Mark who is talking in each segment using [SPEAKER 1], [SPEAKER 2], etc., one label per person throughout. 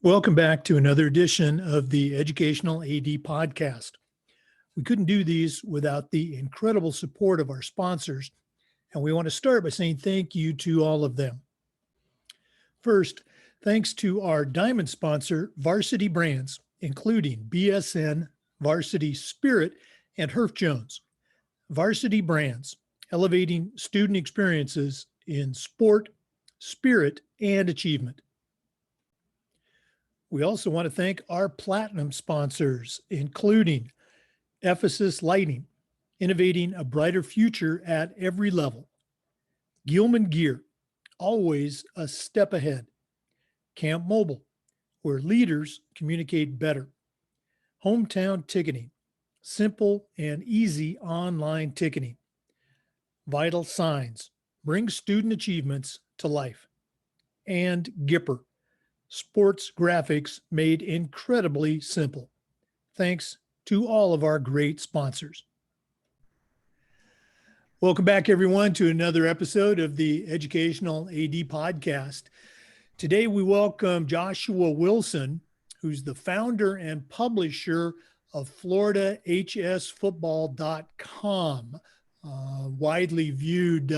[SPEAKER 1] Welcome back to another edition of the Educational AD Podcast. We couldn't do these without the incredible support of our sponsors, and we want to start by saying thank you to all of them. First, thanks to our diamond sponsor, Varsity Brands, including BSN, Varsity Spirit, and Herff Jones. Varsity Brands, elevating student experiences in sport, spirit, and achievement. We also want to thank our platinum sponsors, including Ephesus Lighting, innovating a brighter future at every level. Gilman Gear, always a step ahead. Camp Mobile, where leaders communicate better. Hometown Ticketing, simple and easy online ticketing. Vital Signs, bring student achievements to life. And Gipper, sports graphics made incredibly simple. Thanks to all of our great sponsors. Welcome back, everyone, to another episode of the Educational AD Podcast. Today, we welcome Joshua Wilson, who's the founder and publisher of FloridaHSFootballcom, widely viewed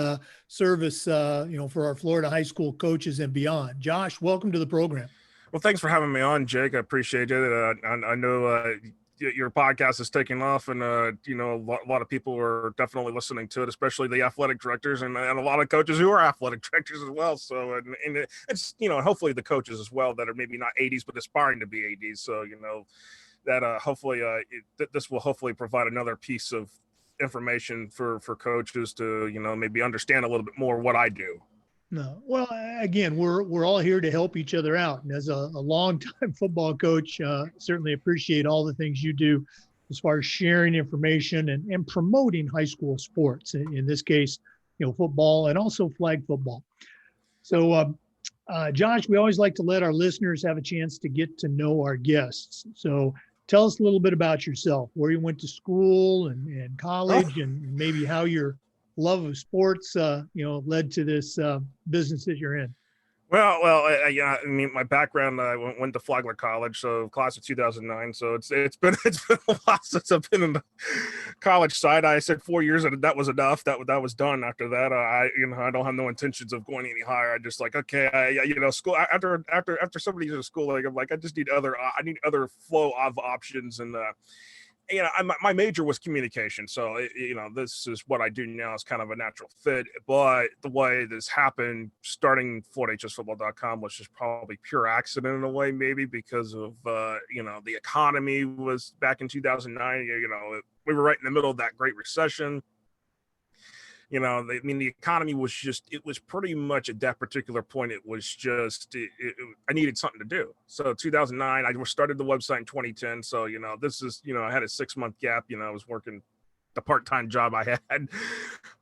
[SPEAKER 1] service, for our Florida high school coaches and beyond. Josh, welcome to the program.
[SPEAKER 2] Well, thanks for having me on, Jake. I appreciate it. I know your podcast is taking off, and a lot of people are definitely listening to it, especially the athletic directors and a lot of coaches who are athletic directors as well. So, and it's hopefully the coaches as well that are maybe not ADs but aspiring to be ADs. So that hopefully this will hopefully provide another piece of information for coaches to maybe understand a little bit more what I do.
[SPEAKER 1] No, well, again, we're all here to help each other out, and as a longtime football coach, certainly appreciate all the things you do as far as sharing information and promoting high school sports. In this case, football and also flag football. So, Josh, we always like to let our listeners have a chance to get to know our guests. So tell us a little bit about yourself, where you went to school and college, and maybe how your love of sports, led to this business that you're in.
[SPEAKER 2] Well, I mean, my background, I went to Flagler College, so class of 2009. So it's been a while since I've been in the college side. I said 4 years, and that was enough. That was done. After that, I don't have no intentions of going any higher. I just like, okay, school after somebody in school, like I'm like, I just need other flow of options. And my major was communication, so this is what I do now is kind of a natural fit. But the way this happened, starting FloridaHSFootballcom, was just probably pure accident in a way, maybe because of the economy was back in 2009. We were right in the middle of that Great Recession. The economy was it was pretty much at that particular point. It was just, I needed something to do. So 2009, I started the website in 2010. So, this is, I had a 6-month gap, I was working the part-time job I had,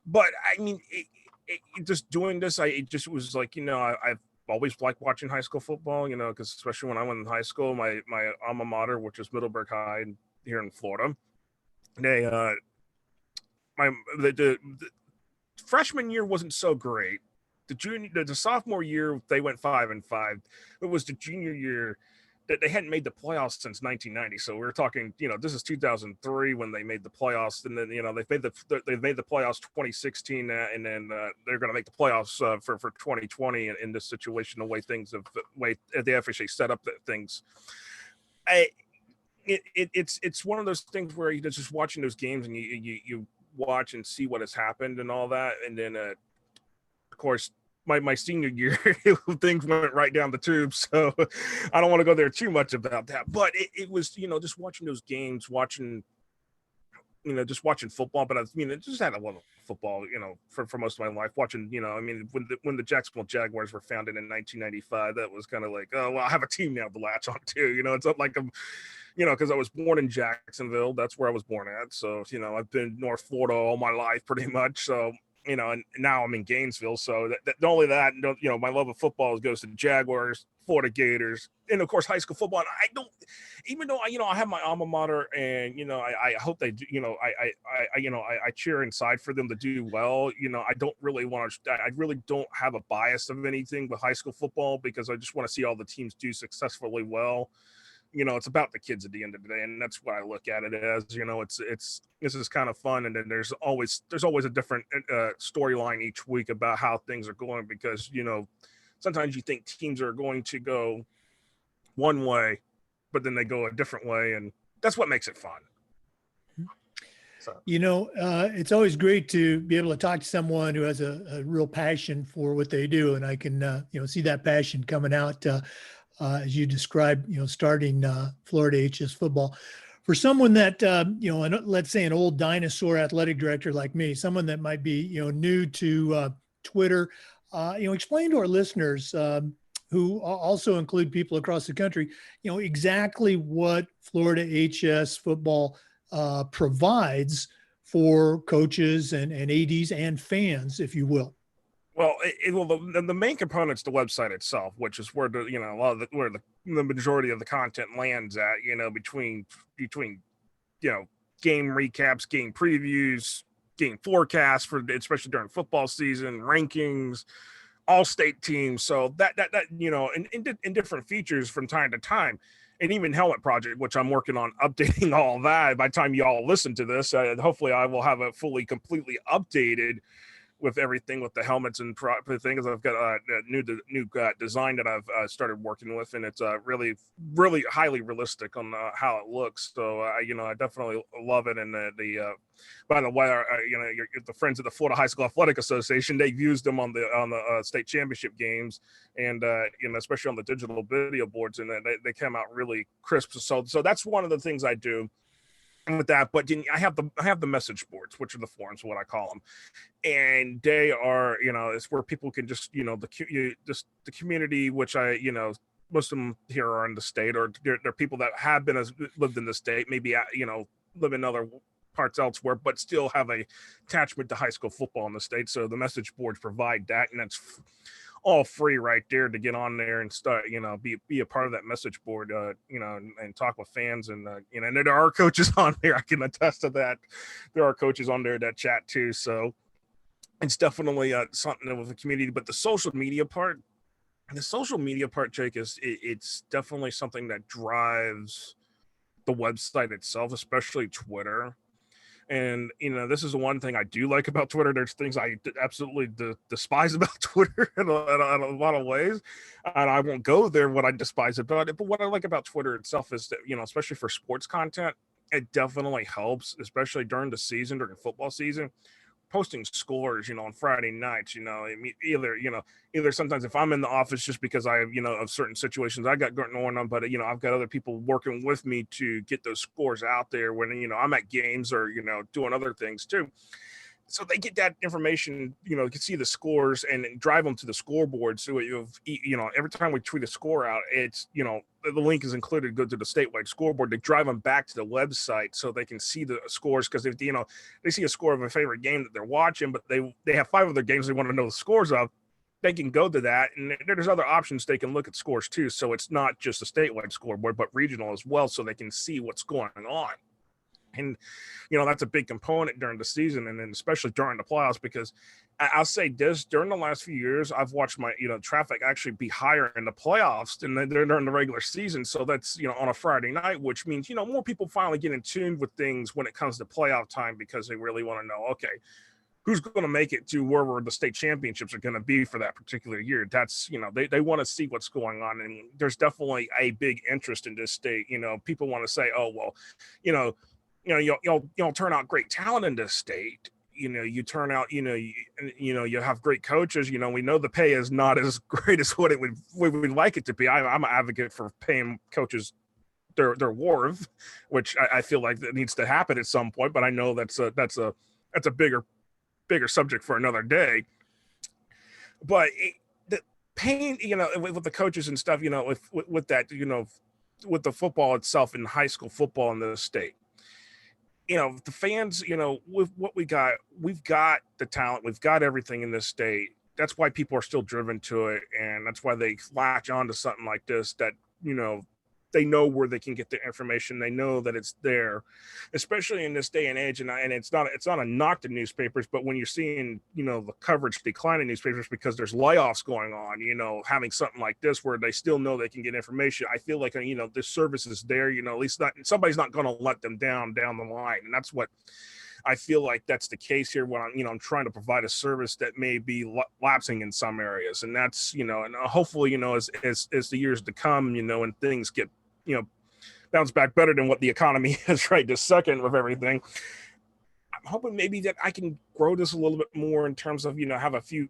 [SPEAKER 2] but I mean, just doing this, it just was like, I've always liked watching high school football, because especially when I went in high school, my alma mater, which was Middleburg High here in Florida, they, the freshman year wasn't so great. The sophomore year, they went 5-5. It was the junior year that they hadn't made the playoffs since 1990. So we were talking, this is 2003 when they made the playoffs, and then they've made the playoffs 2016, and then they're going to make the playoffs for 2020 in this situation. The way the FHA set up things, it's one of those things where you're just watching those games and you watch and see what has happened and all that, and then of course my senior year things went right down the tube, so I don't want to go there too much about that. But it was just watching those games, just watching football. But I just had a lot of football for most of my life, watching when the Jacksonville Jaguars were founded in 1995, that was kind of like, oh well, I have a team now to latch on to. It's not like I'm because I was born in Jacksonville. That's where I was born at. So, I've been North Florida all my life pretty much. So and now I'm in Gainesville. So not only that, my love of football goes to the Jaguars, Florida Gators, and of course high school football. And I don't, even though I have my alma mater, and I hope they do. I cheer inside for them to do well. I don't really want to. I really don't have a bias of anything with high school football because I just want to see all the teams do successfully well. It's about the kids at the end of the day, and that's what I look at it as. It's this is kind of fun, and then there's always a different storyline each week about how things are going because sometimes you think teams are going to go one way, but then they go a different way, and that's what makes it fun. So.
[SPEAKER 1] It's always great to be able to talk to someone who has a real passion for what they do, and I can see that passion coming out. As you described, starting Florida HS football. For someone that, let's say an old dinosaur athletic director like me, someone that might be, new to Twitter, explain to our listeners who also include people across the country, exactly what Florida HS football provides for coaches and ADs and fans, if you will.
[SPEAKER 2] Well, the main component's the website itself, which is where a lot of where the majority of the content lands at. Between game recaps, game previews, game forecasts for especially during football season, rankings, all state teams. So that in different features from time to time, and even Helmet Project, which I'm working on updating all that. By the time y'all listen to this, hopefully I will have it completely updated with everything with the helmets and things. I've got a new design that I've started working with, and it's really, really highly realistic on how it looks. So I definitely love it. And by the way, the friends of the Florida High School Athletic Association, they've used them on the state championship games, and especially on the digital video boards, and they came out really crisp. So that's one of the things I do with that. But I have the message boards, which are the forums, what I call them, and they are it's where people can just the community, which most of them here are in the state, or they're people that have lived in the state, maybe live in other parts elsewhere, but still have a attachment to high school football in the state. So the message boards provide that, and that's all free right there to get on there and start, be a part of that message board, and talk with fans. And, and there are coaches on there. I can attest to that. There are coaches on there that chat too. So it's definitely something with the community. But the social media part, Jake, it's definitely something that drives the website itself, especially Twitter. And, this is the one thing I do like about Twitter. There's things I absolutely despise about Twitter in a lot of ways. And I won't go there what I despise about it. But what I like about Twitter itself is that, especially for sports content, it definitely helps, especially during the season, during football season. Posting scores, on Friday nights, either sometimes if I'm in the office just because I have, of certain situations I got going on, but, I've got other people working with me to get those scores out there when, I'm at games or, doing other things too. So they get that information, you can see the scores and drive them to the scoreboard. So every time we tweet a score out, it's, the link is included, go to the statewide scoreboard. They drive them back to the website so they can see the scores. Cause if, they see a score of a favorite game that they're watching, but they have 5 other games they want to know the scores of, they can go to that. And there's other options. They can look at scores too. So it's not just a statewide scoreboard, but regional as well. So they can see what's going on. And, that's a big component during the season, and then especially during the playoffs, because I'll say this, during the last few years, I've watched my, traffic actually be higher in the playoffs than during the regular season. So that's, on a Friday night, which means, more people finally get in tune with things when it comes to playoff time, because they really want to know, okay, who's going to make it to wherever the state championships are going to be for that particular year. That's, they want to see what's going on. And there's definitely a big interest in this state. People want to say, oh, well, you'll turn out great talent in this state. You turn out, you have great coaches. We know the pay is not as great as what we would like it to be. I'm an advocate for paying coaches their worth, which I feel like that needs to happen at some point. But I know that's a bigger subject for another day. But the paying, with the coaches and stuff, with that, with the football itself in high school football in the state. the fans, with what we've got the talent, we've got everything in this state. That's why people are still driven to it. And that's why they latch on to something like this, that, they know where they can get the information. They know that it's there, especially in this day and age. And it's not a knock to newspapers, but when you're seeing, the coverage decline in newspapers because there's layoffs going on, having something like this where they still know they can get information, I feel like, this service is there, at least somebody's not going to let them down the line. And that's what I feel like that's the case here when I'm trying to provide a service that may be lapsing in some areas. And that's, and hopefully, as the years to come, and things get, bounce back better than what the economy is right this second with everything. I'm hoping maybe that I can grow this a little bit more in terms of, have a few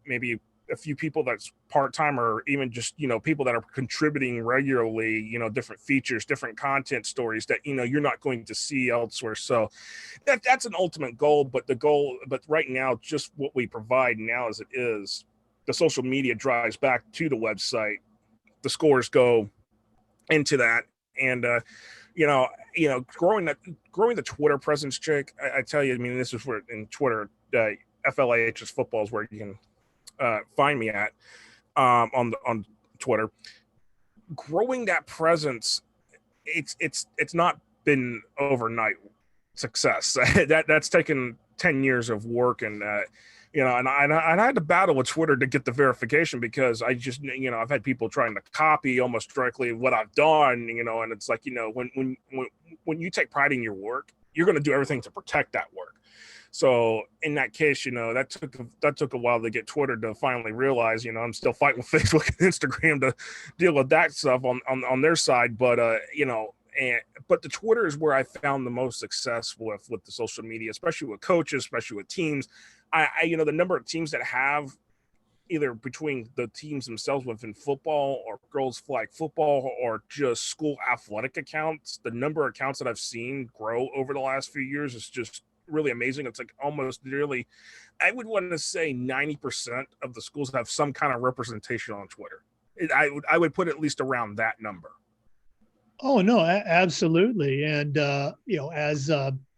[SPEAKER 2] people that's part-time, or even just, people that are contributing regularly, different features, different content stories that, you're not going to see elsewhere. So that's an ultimate goal, but right now, just what we provide now as it is, the social media drives back to the website. The scores go into that. And, growing the Twitter presence, Jake, I tell you, this is where in Twitter, FLAHS football is where you can find me at on Twitter. Growing that presence, it's not been overnight success. That's taken 10 years of work, and and I had to battle with Twitter to get the verification, because I just, I've had people trying to copy almost directly what I've done, and it's like, when you take pride in your work, you're going to do everything to protect that work. So in that case, that took a while to get Twitter to finally realize, I'm still fighting with Facebook and Instagram to deal with that stuff on their side. But, but the Twitter is where I found the most success with the social media, especially with coaches, especially with teams. The number of teams that have, either between the teams themselves within football or girls flag football or just school athletic accounts, the number of accounts that I've seen grow over the last few years is just really amazing. It's like almost nearly, I would want to say 90% of the schools have some kind of representation on Twitter. I would put at least around that number.
[SPEAKER 1] Oh, no, absolutely. And,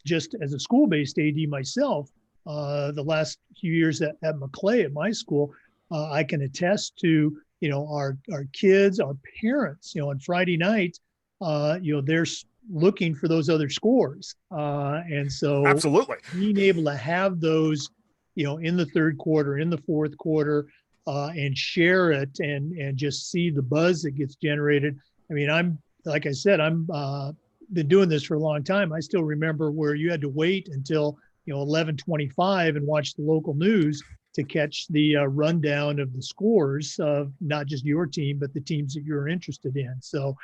[SPEAKER 1] just as a school-based AD myself, the last few years at Maclay at my school, I can attest to, our kids, our parents, on Friday night, they're looking for those other scores. And so
[SPEAKER 2] absolutely
[SPEAKER 1] being able to have those, in the third quarter, in the fourth quarter, and share it and just see the buzz that gets generated. Like I said, I'm been doing this for a long time. I still remember where you had to wait until 11:25 and watch the local news to catch the rundown of the scores of not just your team, but the teams that you're interested in. So,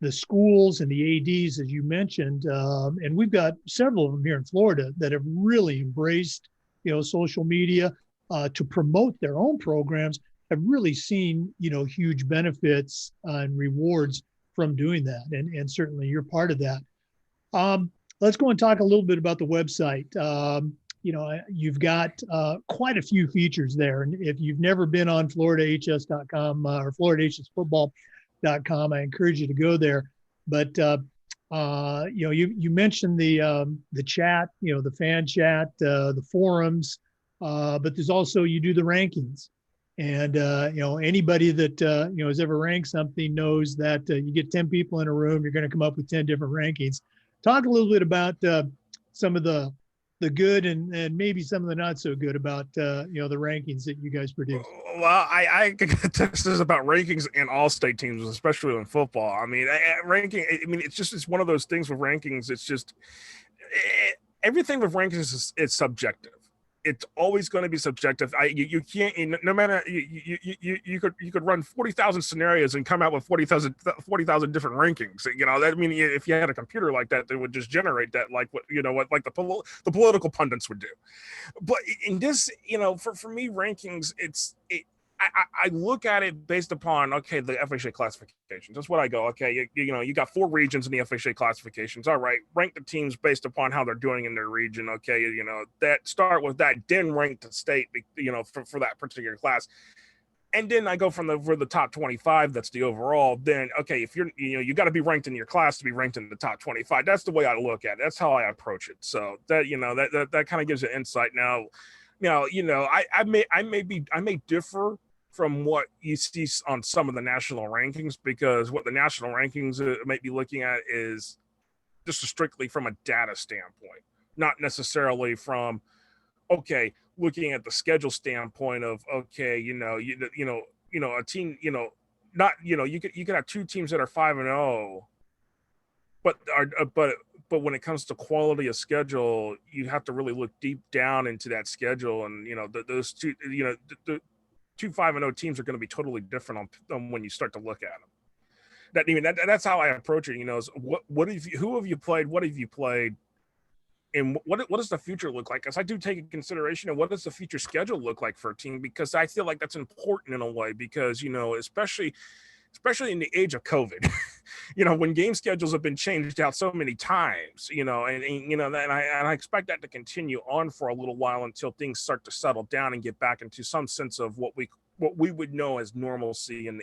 [SPEAKER 1] the schools and the ADs, as you mentioned, and we've got several of them here in Florida that have really embraced, social media to promote their own programs, have really seen, huge benefits and rewards from doing that. And certainly you're part of that. Let's go and talk a little bit about the website. You've got quite a few features there. And if you've never been on FloridaHS.com or FloridaHSFootball.com, I encourage you to go there. But, you mentioned the chat, the fan chat, the forums, but there's also, you do the rankings. And, anybody that, has ever ranked something knows that you get 10 people in a room, you're going to come up with 10 different rankings. Talk a little bit about some of the good and maybe some of the not so good about, the rankings that you guys produce.
[SPEAKER 2] Well, I could text this about rankings in all state teams, especially in football. Ranking, it's one of those things with rankings. It's just everything with rankings is subjective. It's always going to be subjective. You can't, no matter, you could run 40,000 scenarios and come out with 40,000 different rankings. If you had a computer like that, they would just generate that, like the political pundits would do. But in this, for me, rankings, I look at it based upon, okay, the FHA classifications. That's what I go, okay, you got 4 regions in the FHA classifications. All right, rank the teams based upon how they're doing in their region. Okay, that start with that, then rank the state, for that particular class. And then I go for the top 25. That's the overall. Then, okay, if you got to be ranked in your class to be ranked in the top 25. That's the way I look at it. That's how I approach it. So that, that kind of gives you insight. Now, I may differ from what you see on some of the national rankings, because what the national rankings might be looking at is just strictly from a data standpoint, not necessarily from, okay, looking at the schedule standpoint of, okay, a team, not, you could have two teams that are 5-0, but when it comes to quality of schedule, you have to really look deep down into that schedule. And, those two, the two 5-0 teams are going to be totally different on when you start to look at them. That's how I approach it. Is who have you played? What have you played? And what does the future look like? Because I do take into consideration, and what does the future schedule look like for a team? Because I feel like that's important in a way, because, especially in the age of COVID, when game schedules have been changed out so many times, and I expect that to continue on for a little while until things start to settle down and get back into some sense of what we would know as normalcy in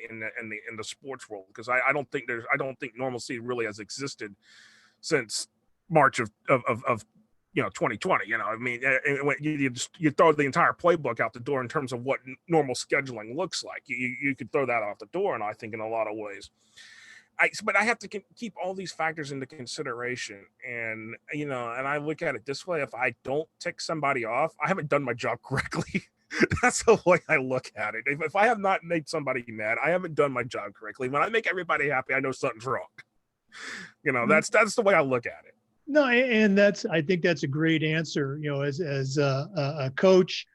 [SPEAKER 2] the sports world. Because I don't think normalcy really has existed since March of 2020. You throw the entire playbook out the door in terms of what normal scheduling looks like. You could throw that out the door, and I think in a lot of ways. But I have to keep all these factors into consideration, and I look at it this way: if I don't tick somebody off, I haven't done my job correctly. That's the way I look at it. If I have not made somebody mad, I haven't done my job correctly. When I make everybody happy, I know something's wrong. That's the way I look at it.
[SPEAKER 1] No, and I think that's a great answer. As a coach,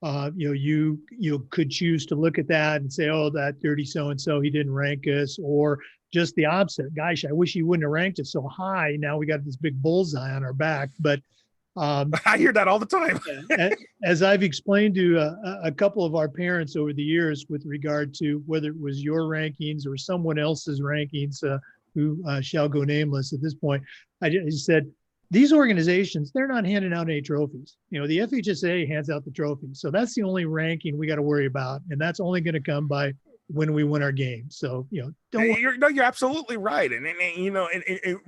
[SPEAKER 1] you could choose to look at that and say, oh, that dirty so-and-so, he didn't rank us, or just the opposite. Gosh, I wish he wouldn't have ranked us so high. Now we got this big bullseye on our back. But
[SPEAKER 2] I hear that all the time.
[SPEAKER 1] As I've explained to a couple of our parents over the years with regard to whether it was your rankings or someone else's rankings, who shall go nameless at this point, I just said, these organizations, they're not handing out any trophies. The FHSA hands out the trophies. So that's the only ranking we got to worry about. And that's only going to come by when we win our game. So,
[SPEAKER 2] you're absolutely right. And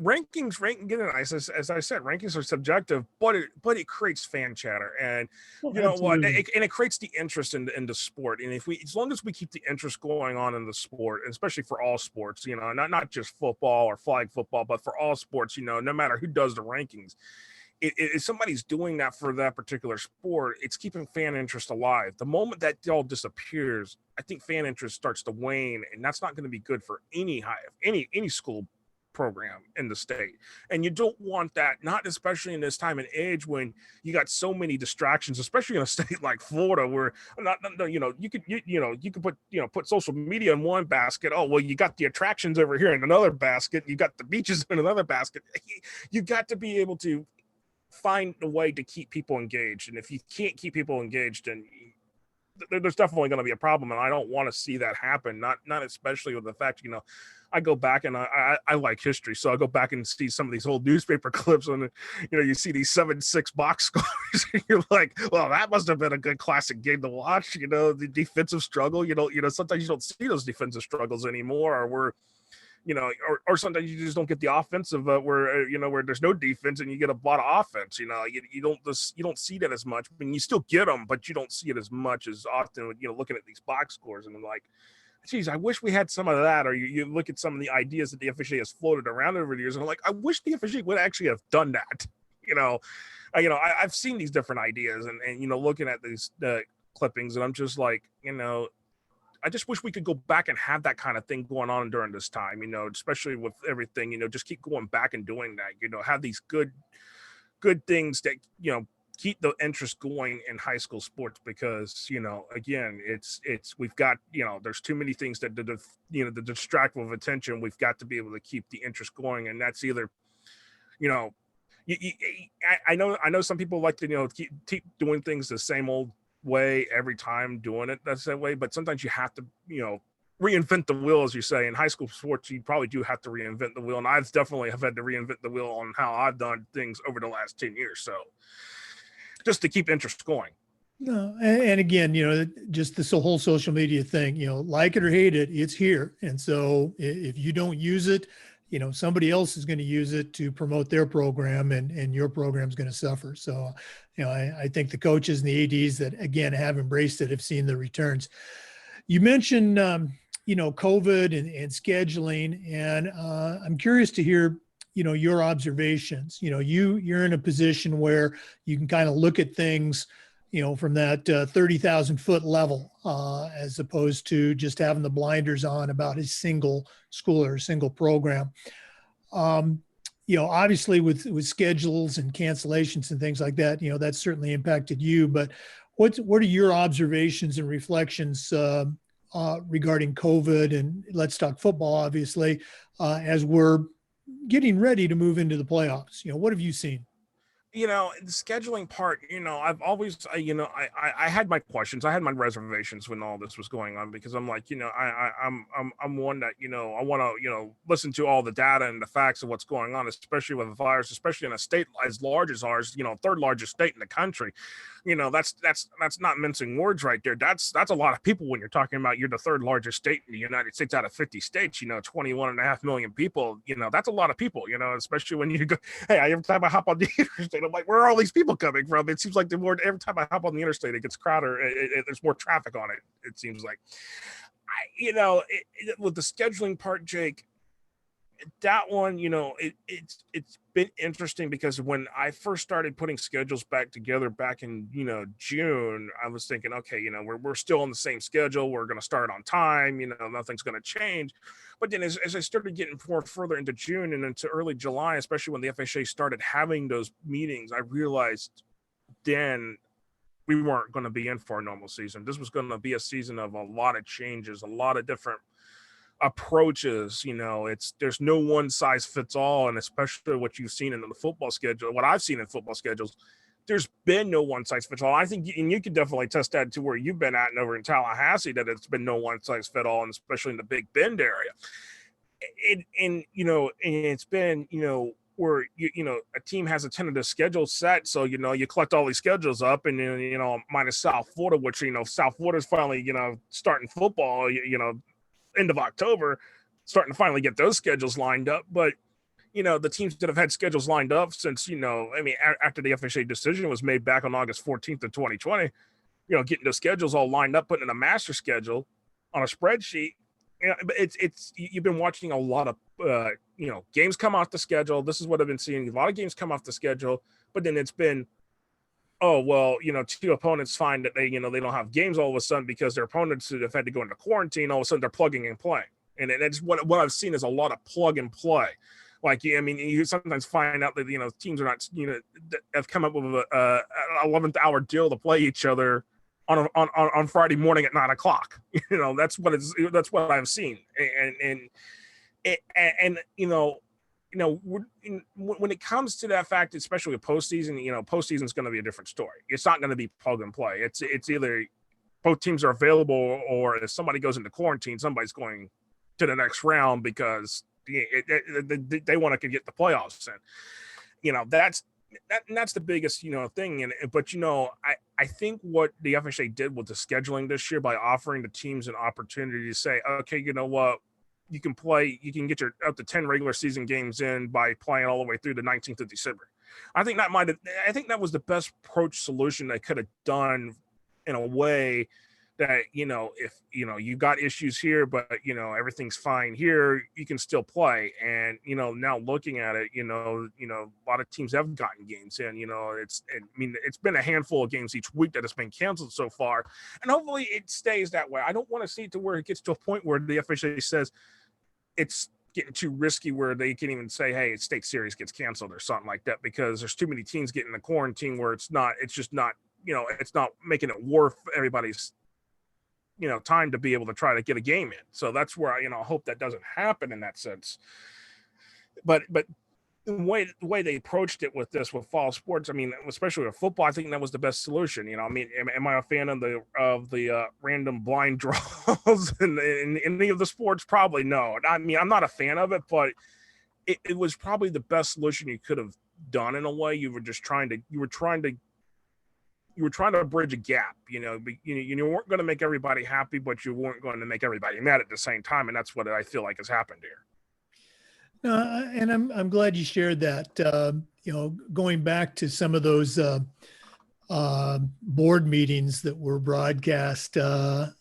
[SPEAKER 2] rankings, as I said, rankings are subjective, but it creates fan chatter, and it creates the interest in the sport. And as long as we keep the interest going on in the sport, especially for all sports, not just football or flag football, but for all sports, no matter who does the rankings, if somebody's doing that for that particular sport, it's keeping fan interest alive. The moment that all disappears, I think fan interest starts to wane, and that's not going to be good for any school program in the state. And you don't want that, not especially in this time and age when you got so many distractions, especially in a state like Florida, where you could put social media in one basket. Oh, well, you got the attractions over here in another basket. You got the beaches in another basket. You got to be able to find a way to keep people engaged. And if you can't keep people engaged, then there's definitely going to be a problem. And I don't want to see that happen. Not especially with the fact, I go back and I like history. So I go back and see some of these old newspaper clips, and, you see these 7-6 box scores. And you're like, well, that must have been a good classic game to watch. The defensive struggle, sometimes you don't see those defensive struggles anymore, or we're, or sometimes you just don't get the offensive where there's no defense and you get a lot of offense. You don't see that as much. I mean, you still get them, but you don't see it as much as often. Looking at these box scores, and I'm like, geez, I wish we had some of that. Or you look at some of the ideas that the official has floated around over the years, and I'm like, I wish the official would actually have done that. I've seen these different ideas, and looking at these clippings, and I'm just like, I just wish we could go back and have that kind of thing going on during this time, especially with everything, just keep going back and doing that, have these good things that, keep the interest going in high school sports, because, again, we've got, there's too many things that, the distract with attention. We've got to be able to keep the interest going. And that's either, I know some people like to, keep doing things the same old way every time, doing it that's that way, but sometimes you have to reinvent the wheel, as you say. In high school sports, you probably do have to reinvent the wheel, and I've definitely have had to reinvent the wheel on how I've done things over the last 10 years, so just to keep interest going.
[SPEAKER 1] No, and again, just this whole social media thing, like it or hate it, it's here. And so if you don't use it, somebody else is going to use it to promote their program, and your program's going to suffer. So, I think the coaches and the ADs that, again, have embraced it have seen the returns. You mentioned, COVID and scheduling, and I'm curious to hear, your observations. You're in a position where you can kind of look at things, from that 30,000 foot level, as opposed to just having the blinders on about a single school or a single program. Obviously with schedules and cancellations and things like that, that's certainly impacted you. But what are your observations and reflections regarding COVID, and let's talk football, obviously, as we're getting ready to move into the playoffs? What have you seen?
[SPEAKER 2] The scheduling part, I've always, I had my questions, I had my reservations when all this was going on, because I'm like, I'm one that, I want to, listen to all the data and the facts of what's going on, especially with the virus, especially in a state as large as ours, third largest state in the country. That's not mincing words right there. That's a lot of people when you're talking about you're the third largest state in the United States out of 50 states, 21.5 million people, that's a lot of people, especially when you go, hey, every time I hop on the interstate, I'm like, where are all these people coming from? It seems like every time I hop on the interstate, it gets crowded. There's more traffic on it. It seems like, with the scheduling part, Jake, that one, it's been interesting, because when I first started putting schedules back together back in, June, I was thinking, okay, we're still on the same schedule. We're going to start on time, nothing's going to change. But then as I started getting further into June and into early July, especially when the FHA started having those meetings, I realized then we weren't going to be in for a normal season. This was going to be a season of a lot of changes, a lot of different approaches. There's no one size fits all, and especially what you've seen in the football schedule, what I've seen in football schedules, there's been no one size fits all. I think, and you can definitely test that to where you've been at and over in Tallahassee, that it's been no one size fit all, and especially in the Big Bend area. And it's been, where a team has a tentative schedule set, so you collect all these schedules up, and minus South Florida, which South Florida's finally starting football, end of October, starting to finally get those schedules lined up. But the teams that have had schedules lined up since, after the FHA decision was made back on August 14th of 2020, getting those schedules all lined up, putting in a master schedule on a spreadsheet. But it's you've been watching a lot of games come off the schedule. This is what I've been seeing. A lot of games come off the schedule, but then it's been, oh, well, two opponents find that they don't have games all of a sudden because their opponents have had to go into quarantine. All of a sudden they're plugging and playing. And it's what I've seen is a lot of plug and play. Like, you sometimes find out that, teams are not, have come up with a 11th hour deal to play each other on Friday morning at 9:00. That's what I've seen. And when it comes to that fact, especially with postseason, postseason is going to be a different story. It's not going to be plug and play. It's either both teams are available, or if somebody goes into quarantine, somebody's going to the next round because they want to get the playoffs in. That's the biggest thing. But I think what the FHA did with the scheduling this year, by offering the teams an opportunity to say, okay, you know what, you can get your up to 10 regular season games in by playing all the way through the 19th of December. I think that was the best approach solution they could have done, in a way that, if, you got issues here, but, everything's fine here, you can still play. And, now looking at it, a lot of teams have gotten games in, it's been a handful of games each week that has been canceled so far. And hopefully it stays that way. I don't want to see it to where it gets to a point where the FHA says it's getting too risky, where they can even say, hey, state series gets canceled or something like that, because there's too many teams getting the quarantine where it's not making it worth everybody's time to be able to try to get a game in. So that's where I hope that doesn't happen in that sense. But the way they approached it with fall sports, especially with football, I think that was the best solution. Am I a fan of the random blind draws in any of the sports? Probably no. I'm not a fan of it, but it was probably the best solution you could have done. In a way, you were trying to were trying to bridge a gap, but you weren't going to make everybody happy, but you weren't going to make everybody mad at the same time. And that's what I feel like has happened here.
[SPEAKER 1] And I'm glad you shared that. Going back to some of those board meetings that were broadcast, for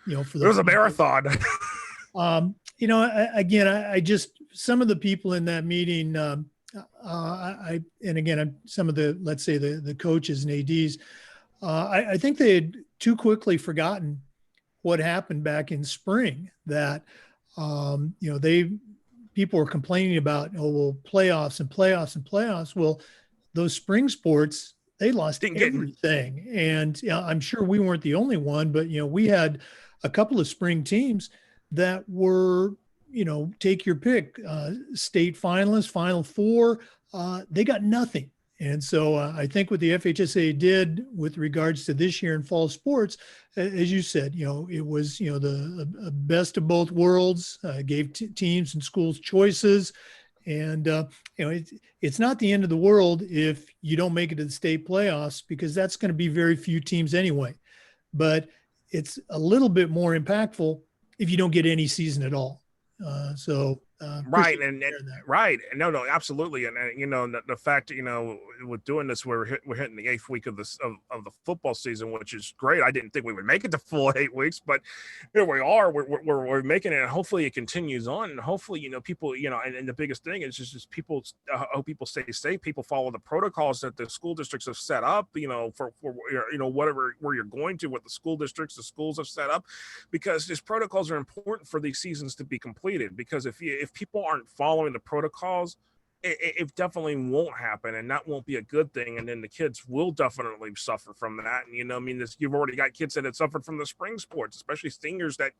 [SPEAKER 2] It was a marathon.
[SPEAKER 1] I just, some of the people in that meeting, some of the, let's say the coaches and ADs, I think they had too quickly forgotten what happened back in spring, that, people were complaining about, playoffs and playoffs and playoffs. Well, those spring sports, they lost everything. And I'm sure we weren't the only one, but, we had a couple of spring teams that were, take your pick, state finalists, Final Four, they got nothing. And so I think what the FHSA did with regards to this year in fall sports, as you said, it was, the best of both worlds, gave teams and schools choices. And, it's not the end of the world if you don't make it to the state playoffs, because that's going to be very few teams anyway. But it's a little bit more impactful if you don't get any season at all.
[SPEAKER 2] Right. Right. And no, absolutely. And the fact, with doing this, we're hitting the 8th week of the football season, which is great. I didn't think we would make it to full 8 weeks, but here we are, we're making it, and hopefully it continues on. And hopefully, people, and the biggest thing is just people, hope people stay safe. People follow the protocols that the school districts have set up, for whatever, where you're going to, what the school districts, the schools have set up, because these protocols are important for these seasons to be completed. Because if people aren't following the protocols, it definitely won't happen, and that won't be a good thing. And then the kids will definitely suffer from that. And you've already got kids that had suffered from the spring sports, especially seniors that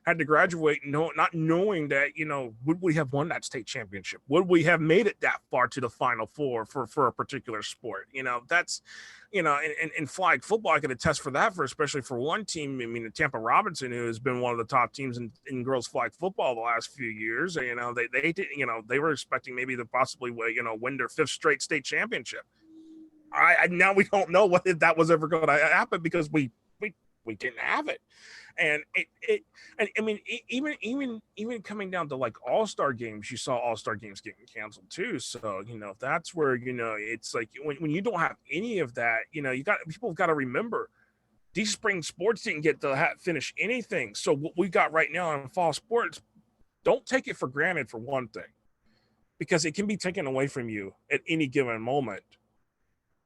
[SPEAKER 2] had to graduate, not knowing that, would we have won that state championship? Would we have made it that far to the Final Four for a particular sport? That's, in flag football, I could attest for that, especially for one team. I mean, the Tampa Robinson, who has been one of the top teams in girls flag football the last few years, they did, they were expecting maybe to possibly, win their 5th straight state championship. Now we don't know if that was ever going to happen, because we didn't have it. And even coming down to like all-star games, you saw all-star games getting canceled too. So, that's where, it's like when you don't have any of that, people have got to remember these spring sports didn't get to finish anything. So what we got right now in fall sports, don't take it for granted, for one thing, because it can be taken away from you at any given moment,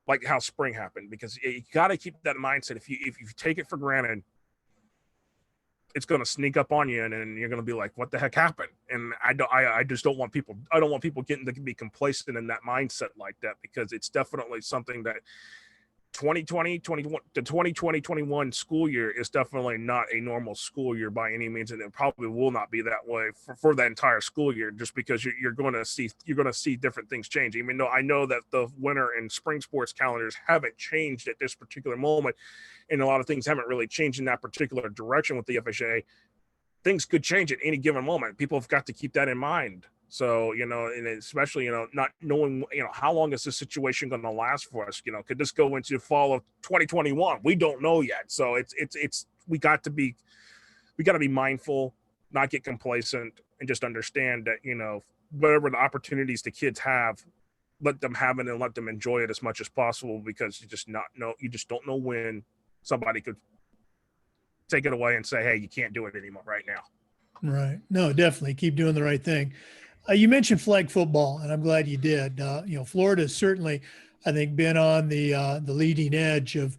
[SPEAKER 2] like how spring happened. Because you got to keep that mindset. If you take it for granted, it's going to sneak up on you, and then you're going to be like, what the heck happened? And I just don't want people getting to be complacent in that mindset like that, because it's definitely something that 2020-21 school year is definitely not a normal school year by any means, and it probably will not be that way for the entire school year, just because you're going to see different things change. Even though I know that the winter and spring sports calendars haven't changed at this particular moment, and a lot of things haven't really changed in that particular direction with the FHA, things could change at any given moment. People have got to keep that in mind. So, and especially, not knowing, how long is this situation going to last for us? Could this go into fall of 2021? We don't know yet. So we got to be mindful, not get complacent, and just understand that, whatever the opportunities the kids have, let them have it and let them enjoy it as much as possible, because you just don't know when somebody could take it away and say, hey, you can't do it anymore right now.
[SPEAKER 1] Right. No, definitely keep doing the right thing. You mentioned flag football, and I'm glad you did. Florida has certainly, I think, been on the leading edge of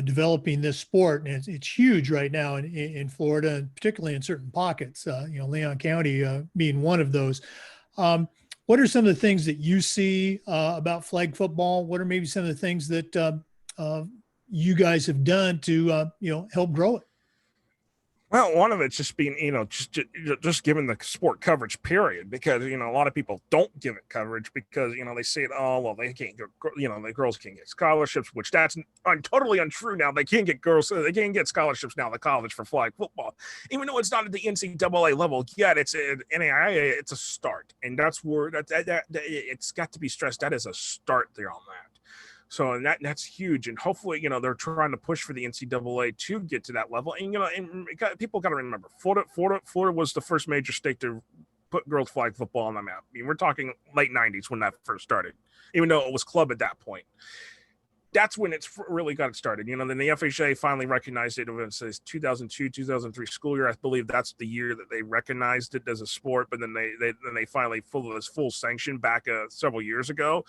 [SPEAKER 1] developing this sport, and it's huge right now in Florida, and particularly in certain pockets. Leon County being one of those. What are some of the things that you see about flag football? What are maybe some of the things that you guys have done to help grow it?
[SPEAKER 2] Well, one of it's just being, just giving the sport coverage, period, because, a lot of people don't give it coverage because, they say, they can't get, the girls can't get scholarships, which that's totally untrue now. They can't get scholarships now in the college for flag football, even though it's not at the NCAA level yet. It's an NAIA, it's a start. And that's where that it's got to be stressed. That is a start there on that. So and that's huge, and hopefully, they're trying to push for the NCAA to get to that level. And people got to remember, Florida was the first major state to put girls flag football on the map. I mean, we're talking late '90s when that first started, even though it was club at that point. That's when it's really got it started. Then the FHA finally recognized it. It says 2002, 2003 school year. I believe that's the year that they recognized it as a sport, but then they finally full sanction back several years ago.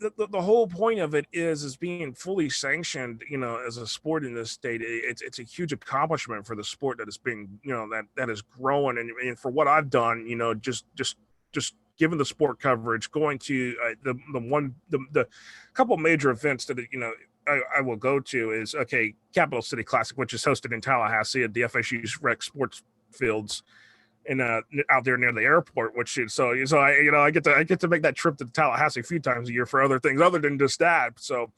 [SPEAKER 2] The whole point of it is being fully sanctioned, as a sport in this state. It's a huge accomplishment for the sport that is being, that is growing. And for what I've done, just given the sport coverage, going to the couple major events that, I will go to is, Capital City Classic, which is hosted in Tallahassee at the FSU's rec sports fields and out there near the airport, which is so I get to make that trip to Tallahassee a few times a year for other things other than just that. So,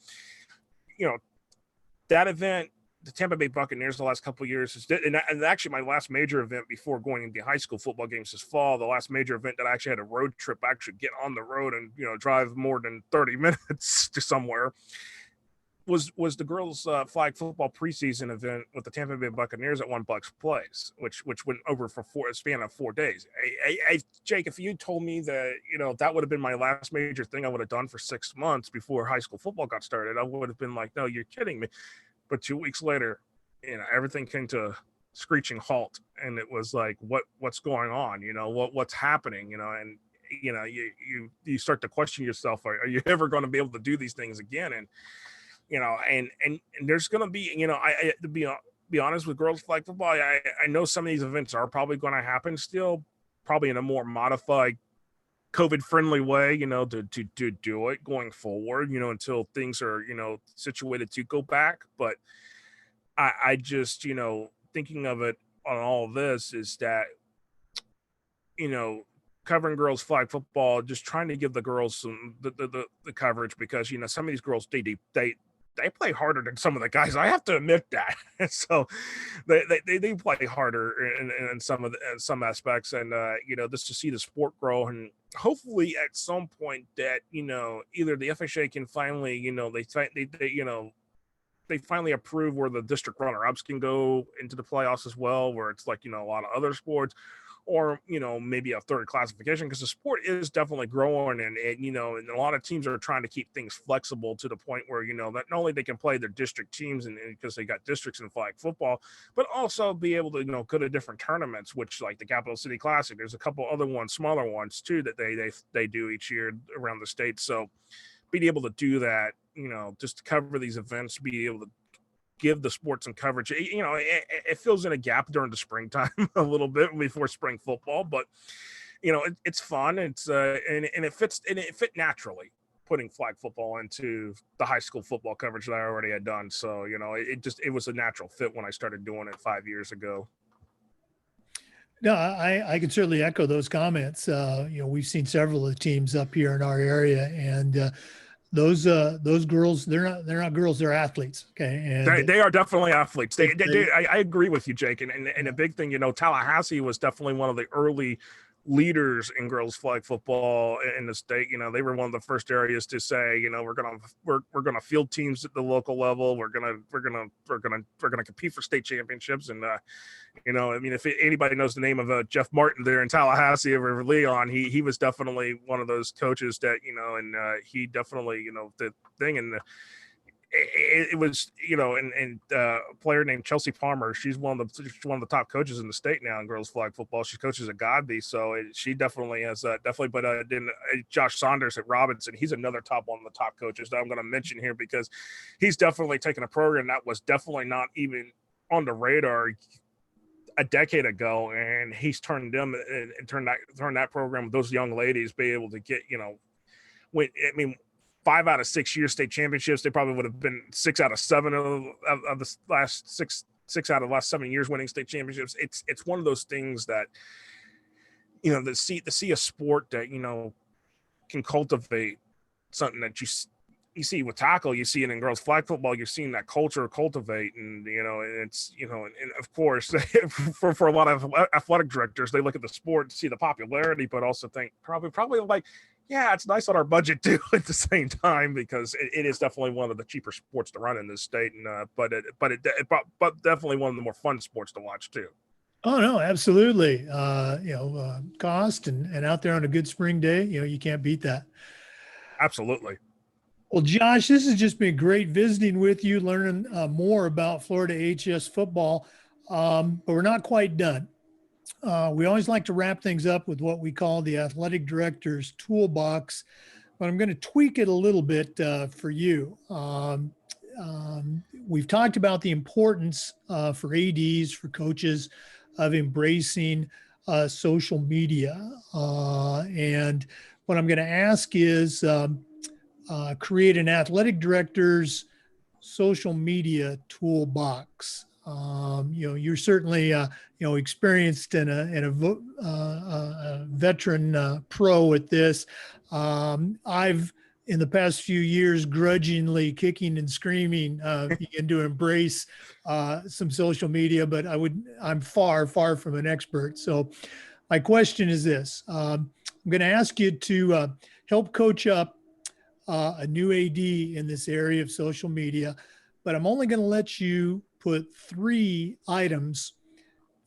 [SPEAKER 2] that event, the Tampa Bay Buccaneers, the last couple of years, and actually my last major event before going into high school football games this fall, the last major event that I actually had a road trip, actually get on the road and drive more than 30 minutes to somewhere, was the girls flag football preseason event with the Tampa Bay Buccaneers at One Bucks Place, which went over for a span of 4 days. Jake, if you told me that that would have been my last major thing I would have done for 6 months before high school football got started, I would have been like, no, you're kidding me. But 2 weeks later, everything came to a screeching halt, and it was like, what's going on? What's happening? And you start to question yourself. Are you ever going to be able to do these things again? And and there's going to be, I to be honest with girls flag football, I know some of these events are probably going to happen still, probably in a more modified COVID friendly way, to do it going forward, until things are, situated to go back. But I just, thinking of it on all of this is that, covering girls flag football, just trying to give the girls some the coverage, because some of these girls they play harder than some of the guys. I have to admit that. So they play harder in some aspects, and just to see the sport grow, and hopefully at some point that either the FHA can finally they finally approve where the district runner-ups can go into the playoffs as well, where it's like a lot of other sports, or maybe a third classification, because the sport is definitely growing, and and a lot of teams are trying to keep things flexible to the point where that not only they can play their district teams and because they got districts in flag football, but also be able to go to different tournaments, which like the Capital City Classic. There's a couple other ones, smaller ones too, that they do each year around the state. So being able to do that, just to cover these events, be able to give the sports and coverage. It fills in a gap during the springtime a little bit before spring football, but it's fun. It's and it fit naturally, putting flag football into the high school football coverage that I already had done. So it was a natural fit when I started doing it 5 years ago.
[SPEAKER 1] No, I can certainly echo those comments. We've seen several of the teams up here in our area, and those girls, they're not girls, they're athletes. Okay. And
[SPEAKER 2] they are definitely athletes. I agree with you, Jake. And a big thing, Tallahassee was definitely one of the early leaders in girls flag football in the state. They were one of the first areas to say, we're gonna field teams at the local level. We're gonna compete for state championships. And if anybody knows the name of Jeff Martin there in Tallahassee over Leon, he was definitely one of those coaches that and he definitely the thing. And it was and a player named Chelsea Palmer. She's one of the top coaches in the state now in girls flag football. She coaches at Godby, so she definitely has definitely. But then Josh Saunders at Robinson, he's another one of the top coaches that I'm going to mention here, because he's definitely taken a program that was definitely not even on the radar a decade ago, and he's turned them and turned that program with those young ladies be able to get 5 out of 6 years state championships. They probably would have been 6 out of 7 of the last six out of the last 7 years winning state championships. It's one of those things that to see a sport that can cultivate something that you see with tackle, you see it in girls flag football, you're seeing that culture cultivate, and it's and of course for a lot of athletic directors, they look at the sport to see the popularity, but also think probably like, yeah, it's nice on our budget too at the same time, because it is definitely one of the cheaper sports to run in this state, and but definitely one of the more fun sports to watch too.
[SPEAKER 1] Oh no, absolutely. Cost and out there on a good spring day, you can't beat that.
[SPEAKER 2] Absolutely.
[SPEAKER 1] Well, Josh, this has just been great visiting with you, learning more about Florida HS football. But we're not quite done. We always like to wrap things up with what we call the athletic director's toolbox, but I'm going to tweak it a little bit for you. We've talked about the importance for ADs, for coaches, of embracing social media. And what I'm going to ask is create an athletic director's social media toolbox. You're certainly experienced and a veteran pro at this. I've in the past few years grudgingly kicking and screaming began to embrace some social media, but I'm far from an expert. So my question is this: I'm going to ask you to help coach up a new AD in this area of social media, but I'm only going to let you put 3 items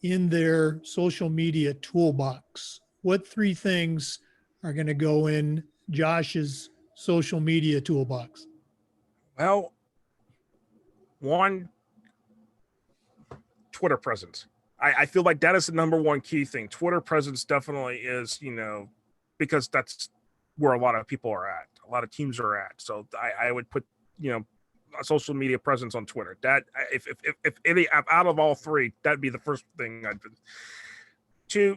[SPEAKER 1] in their social media toolbox. What 3 things are going to go in Josh's social media toolbox?
[SPEAKER 2] Well, one, Twitter presence. I feel like that is the number one key thing. Twitter presence definitely is, because that's where a lot of people are at. A lot of teams are at. So I would put, a social media presence on Twitter. That if any out of all 3, that'd be the first thing I'd do. 2,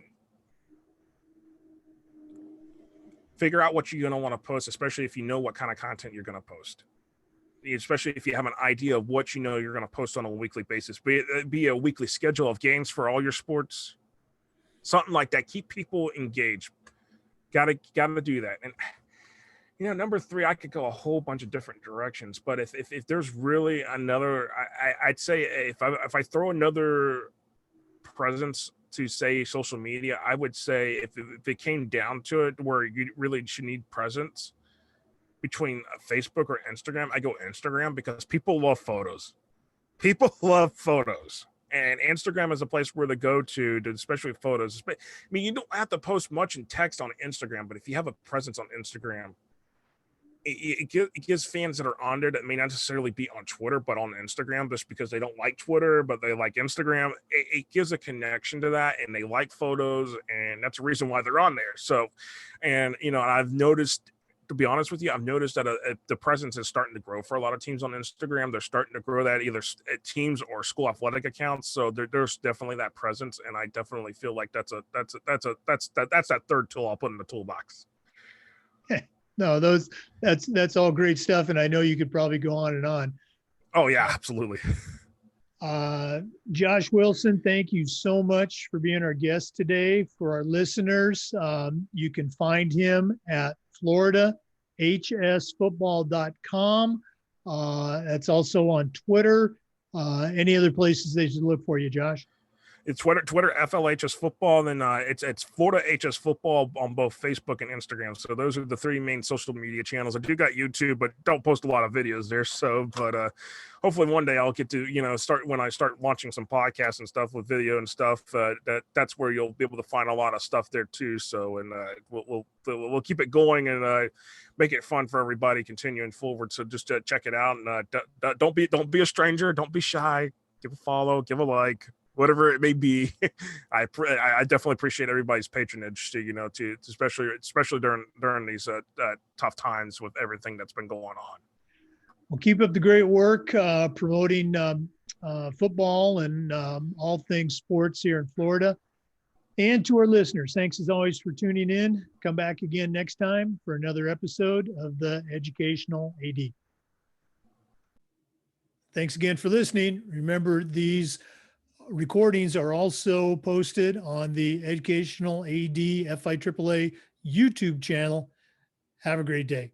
[SPEAKER 2] figure out what you're going to want to post, especially if you know what kind of content you're going to post. Especially if you have an idea of what you're going to post on a weekly basis. Be a weekly schedule of games for all your sports. Something like that. Keep people engaged. Gotta do that. And number 3, I could go a whole bunch of different directions, but if there's really another, I'd say if I throw another presence to say social media, I would say if it came down to it where you really should need presence between Facebook or Instagram, I go Instagram, because people love photos. People love photos. And Instagram is a place where they go to especially photos. I mean, you don't have to post much in text on Instagram, but if you have a presence on Instagram, it gives fans that are on there that may not necessarily be on Twitter, but on Instagram, just because they don't like Twitter, but they like Instagram. It gives a connection to that, and they like photos, and that's the reason why they're on there. So, and I've noticed, to be honest with you, I've noticed that the presence is starting to grow for a lot of teams on Instagram. They're starting to grow that either at teams or school athletic accounts. So there's definitely that presence, and I definitely feel like that's that third tool I'll put in the toolbox.
[SPEAKER 1] No, that's all great stuff, and I know you could probably go on and on.
[SPEAKER 2] Oh yeah, absolutely.
[SPEAKER 1] Josh Wilson, thank you so much for being our guest today. For our listeners, you can find him at FloridaHSFootball.com. That's also on Twitter. Any other places they should look for you, Josh?
[SPEAKER 2] It's Twitter FLHS Football, and then it's Florida HS Football on both Facebook and Instagram. So those are the 3 main social media channels. I do got YouTube, but don't post a lot of videos there. So, but hopefully one day I'll get to start when I start launching some podcasts and stuff with video and stuff. That's where you'll be able to find a lot of stuff there too. So, and we'll keep it going and make it fun for everybody continuing forward. So just check it out, and don't be a stranger. Don't be shy. Give a follow. Give a like. Whatever it may be. I definitely appreciate everybody's patronage to especially during these tough times with everything that's been going on.
[SPEAKER 1] Well, keep up the great work promoting football and all things sports here in Florida. And to our listeners, thanks as always for tuning in. Come back again next time for another episode of the Educational AD. Thanks again for listening. Remember, these recordings are also posted on the Educational AD FIAAA YouTube channel. Have a great day.